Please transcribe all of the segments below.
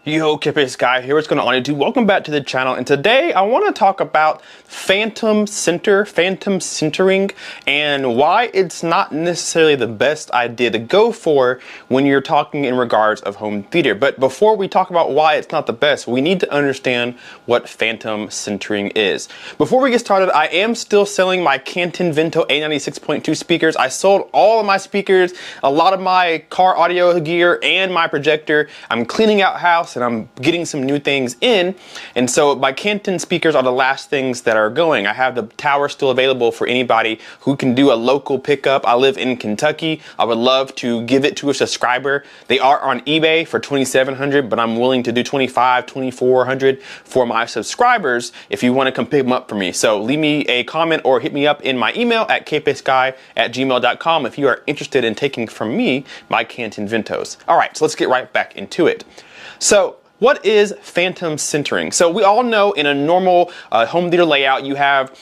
Yo, Kipis Guy here. What's going on, YouTube? Welcome back to the channel. And today I want to talk about phantom centering, and why it's not necessarily the best idea to go for when you're talking in regards of home theater. But before we talk about why it's not the best, we need to understand what phantom centering is. Before we get started, I am still selling my Canton Vento A96.2 speakers. I sold all of my speakers, a lot of my car audio gear, and my projector. I'm cleaning out house and I'm getting some new things in, and so my Canton speakers are the last things that are going. I have the tower still available for anybody who can do a local pickup. I live in Kentucky. I would love to give it to a subscriber. They are on eBay for $2,700, but I'm willing to do $2,500, $2,400 for my subscribers if you want to come pick them up for me. So leave me a comment or hit me up in my email at kpsky@gmail.com if you are interested in taking from me my Canton Ventos. All right, so let's get right back into it. So what is phantom centering? So we all know in a normal home theater layout, you have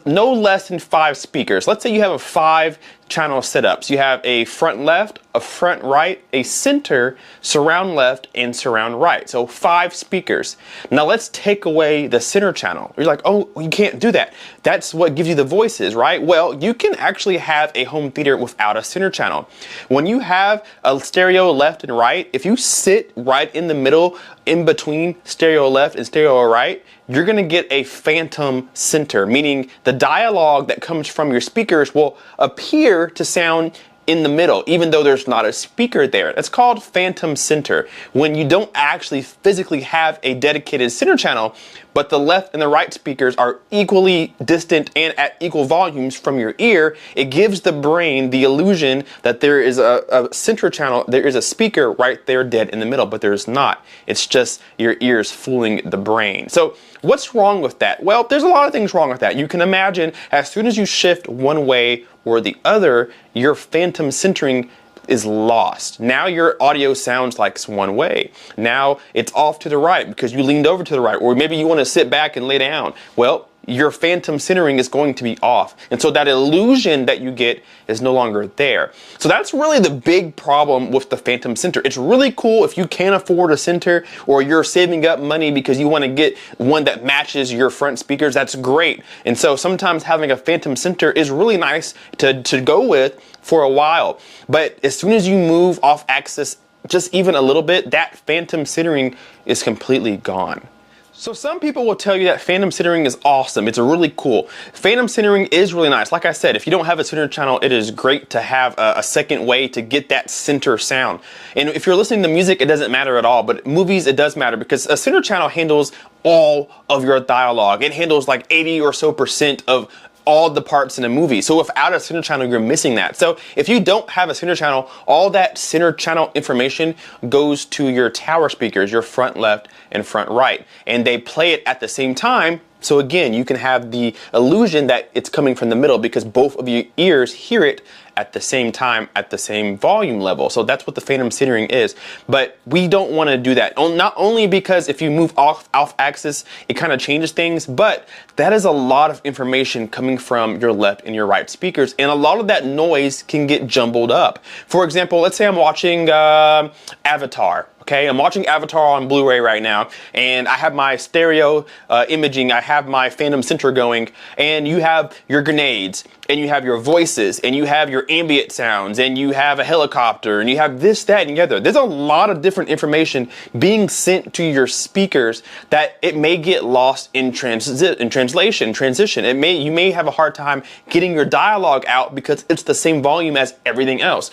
no less than 5 speakers. Let's say you have a 5-channel setup. So you have a front left, a front right, a center, surround left, and surround right. So 5 speakers. Now let's take away the center channel. You're like, oh, you can't do that. That's what gives you the voices, right? Well, you can actually have a home theater without a center channel. When you have a stereo left and right, if you sit right in the middle, in between stereo left and stereo right, you're gonna get a phantom center, meaning the dialogue that comes from your speakers will appear to sound in the middle, even though there's not a speaker there. That's called phantom center. When you don't actually physically have a dedicated center channel, but the left and the right speakers are equally distant and at equal volumes from your ear, it gives the brain the illusion that there is a center channel, there is a speaker right there dead in the middle, but there's not. It's just your ears fooling the brain. So what's wrong with that? Well, there's a lot of things wrong with that. You can imagine as soon as you shift one way or the other, your phantom centering is lost. Now your audio sounds like it's one way. Now it's off to the right because you leaned over to the right, or maybe you want to sit back and lay down. Well, your phantom centering is going to be off. And so that illusion that you get is no longer there. So that's really the big problem with the phantom center. It's really cool if you can't afford a center, or you're saving up money because you want to get one that matches your front speakers. That's great. And so sometimes having a phantom center is really nice to go with for a while. But as soon as you move off axis just even a little bit, that phantom centering is completely gone. So some people will tell you that phantom centering is awesome. It's really cool. Phantom centering is really nice. Like I said, if you don't have a center channel, it is great to have a second way to get that center sound. And if you're listening to music, it doesn't matter at all. But movies, it does matter, because a center channel handles all of your dialogue. It handles like 80 or so % of all the parts in a movie. So without a center channel, you're missing that. So if you don't have a center channel, all that center channel information goes to your tower speakers, your front left and front right, and they play it at the same time. So again, you can have the illusion that it's coming from the middle because both of your ears hear it at the same time, at the same volume level. So that's what the phantom centering is. But we don't want to do that. Not only because if you move off axis, it kind of changes things, but that is a lot of information coming from your left and your right speakers. And a lot of that noise can get jumbled up. For example, let's say I'm watching Avatar. Okay, I'm watching Avatar on Blu-ray right now, and I have my stereo imaging, I have my phantom center going, and you have your grenades, and you have your voices, and you have your ambient sounds, and you have a helicopter, and you have this, that, and the other. There's a lot of different information being sent to your speakers that it may get lost in transition. You may have a hard time getting your dialogue out because it's the same volume as everything else.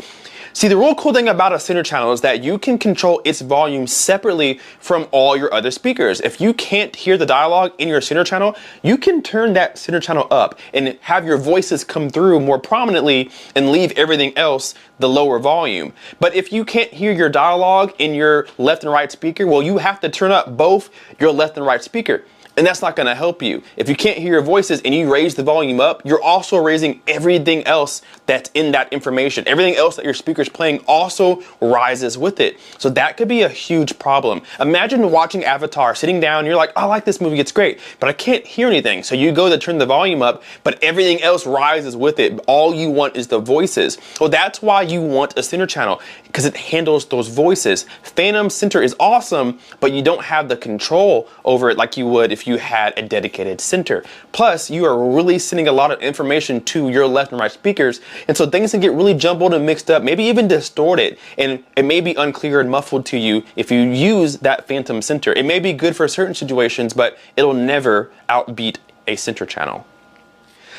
See, the real cool thing about a center channel is that you can control its volume separately from all your other speakers. If you can't hear the dialogue in your center channel, you can turn that center channel up and have your voices come through more prominently and leave everything else the lower volume. But if you can't hear your dialogue in your left and right speaker, well, you have to turn up both your left and right speaker. and that's not going to help you. If you can't hear your voices and you raise the volume up, you're also raising everything else that's in that information. Everything else that your speaker's playing also rises with it. So that could be a huge problem. Imagine watching Avatar, sitting down, you're like, oh, I like this movie, it's great, but I can't hear anything. So you go to turn the volume up, but everything else rises with it. All you want is the voices. Well, that's why you want a center channel, because it handles those voices. Phantom center is awesome, but you don't have the control over it like you would if you had a dedicated center. Plus, you are really sending a lot of information to your left and right speakers, and so things can get really jumbled and mixed up, maybe even distorted, and it may be unclear and muffled to you if you use that phantom center. It may be good for certain situations, but it'll never outbeat a center channel.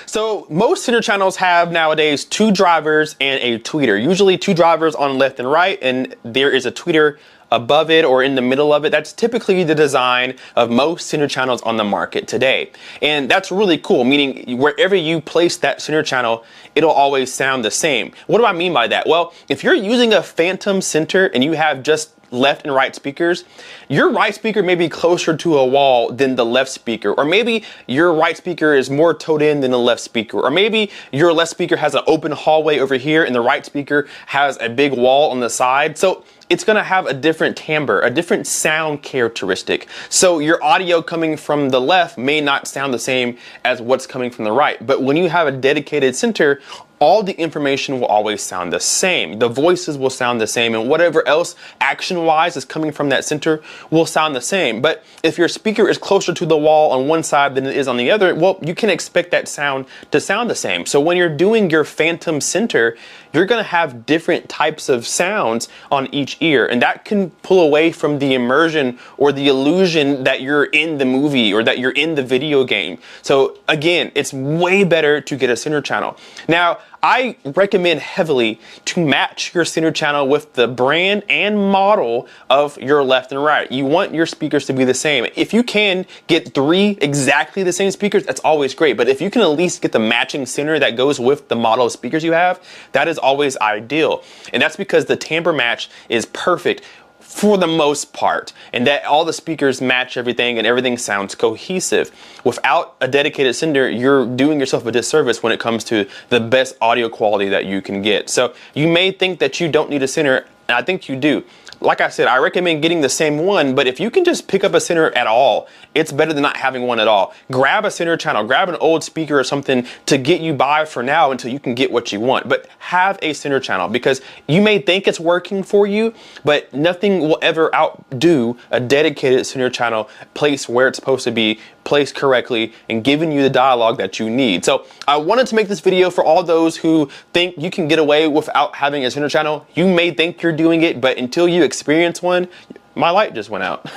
So most center channels have nowadays 2 drivers and a tweeter, usually 2 drivers on left and right, and there is a tweeter above it or in the middle of it. That's typically the design of most center channels on the market today. And that's really cool, meaning wherever you place that center channel, it'll always sound the same. What do I mean by that? Well, if you're using a phantom center and you have just left and right speakers, your right speaker may be closer to a wall than the left speaker, or maybe your right speaker is more toed in than the left speaker, or maybe your left speaker has an open hallway over here and the right speaker has a big wall on the side. So it's going to have a different timbre, a different sound characteristic. So your audio coming from the left may not sound the same as what's coming from the right. But when you have a dedicated center, all the information will always sound the same. The voices will sound the same, and whatever else action-wise is coming from that center will sound the same. But if your speaker is closer to the wall on one side than it is on the other, well, you can expect that sound to sound the same. So when you're doing your phantom center, you're going to have different types of sounds on each ear, and that can pull away from the immersion or the illusion that you're in the movie or that you're in the video game. So again, it's way better to get a center channel. Now, I recommend heavily to match your center channel with the brand and model of your left and right. You want your speakers to be the same. If you can get 3 exactly the same speakers, that's always great. But if you can at least get the matching center that goes with the model of speakers you have, that is always ideal. And that's because the timbre match is perfect for the most part, and that all the speakers match everything and everything sounds cohesive. Without a dedicated center, you're doing yourself a disservice when it comes to the best audio quality that you can get. So you may think that you don't need a center, and I think you do. Like I said, I recommend getting the same one, but if you can just pick up a center at all, it's better than not having one at all. Grab a center channel, grab an old speaker or something to get you by for now until you can get what you want. But have a center channel, because you may think it's working for you, but nothing will ever outdo a dedicated center channel placed where it's supposed to be, placed correctly, and giving you the dialogue that you need. So I wanted to make this video for all those who think you can get away without having a center channel. You may think you're doing it, but until you experience one, my light just went out.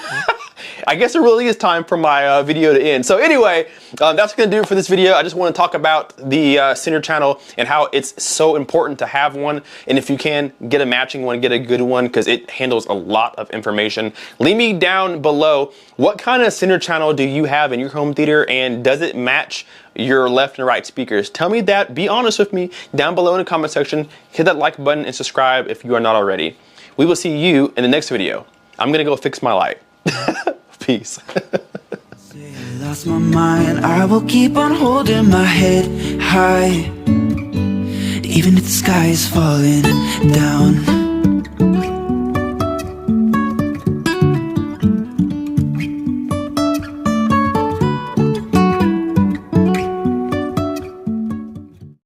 I guess it really is time for my video to end. So anyway, that's going to do it for this video. I just want to talk about the center channel and how it's so important to have one. And if you can, get a matching one, get a good one, because it handles a lot of information. Leave me down below, what kind of center channel do you have in your home theater, and does it match your left and right speakers? Tell me that. Be honest with me down below in the comment section. Hit that like button and subscribe if you are not already. We will see you in the next video. I'm going to go fix my light. Peace. Lost my mind, I will keep on holding my head high, even if the sky is falling down.